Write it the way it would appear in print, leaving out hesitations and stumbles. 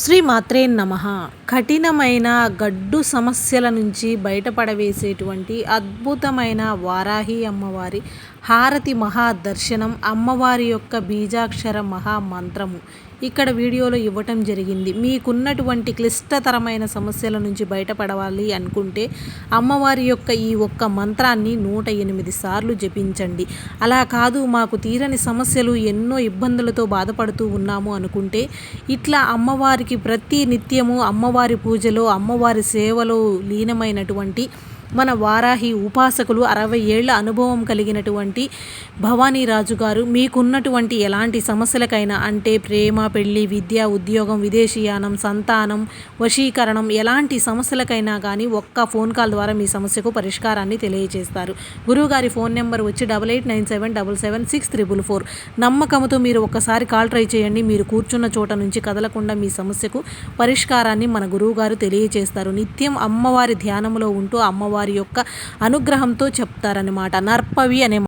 శ్రీ మాత్రే నమః. కఠినమైన గడ్డు సమస్యల నుంచి బయటపడవేసేటువంటి అద్భుతమైన వారాహి అమ్మవారి హారతి మహా దర్శనం, అమ్మవారి యొక్క బీజాక్షర మహా మంత్రము ఇక్కడ వీడియోలో ఇవ్వటం జరిగింది. మీకున్నటువంటి క్లిష్టతరమైన సమస్యల నుంచి బయటపడవాలి అనుకుంటే అమ్మవారి యొక్క ఈ ఒక్క మంత్రాన్ని 108 సార్లు జపించండి. అలా కాదు, మాకు తీరని సమస్యలు, ఎన్నో ఇబ్బందులతో బాధపడుతూ ఉన్నాము అనుకుంటే ఇట్లా అమ్మవారికి ప్రతి నిత్యము అమ్మవారి పూజలో, అమ్మవారి సేవలో లీనమైనటువంటి మన వారాహి ఉపాసకులు 60 ఏళ్ల అనుభవం కలిగినటువంటి భవానీ రాజు గారు మీకున్నటువంటి ఎలాంటి సమస్యలకైనా, అంటే ప్రేమ, పెళ్లి, విద్య, ఉద్యోగం, విదేశీయానం, సంతానం, వశీకరణం, ఎలాంటి సమస్యలకైనా కానీ ఒక్క ఫోన్ కాల్ ద్వారా మీ సమస్యకు పరిష్కారాన్ని తెలియజేస్తారు. గురువుగారి ఫోన్ నెంబర్ వచ్చి 8897776444. నమ్మకంతో మీరు ఒక్కసారి కాల్ ట్రై చేయండి. మీరు కూర్చున్న చోట నుంచి కదలకుండా మీ సమస్యకు పరిష్కారాన్ని మన గురువుగారు తెలియజేస్తారు. నిత్యం అమ్మవారి ధ్యానంలో ఉంటూ అమ్మవారి యొక్క అనుగ్రహంతో చెప్తారనమాట. నర్పవి అనే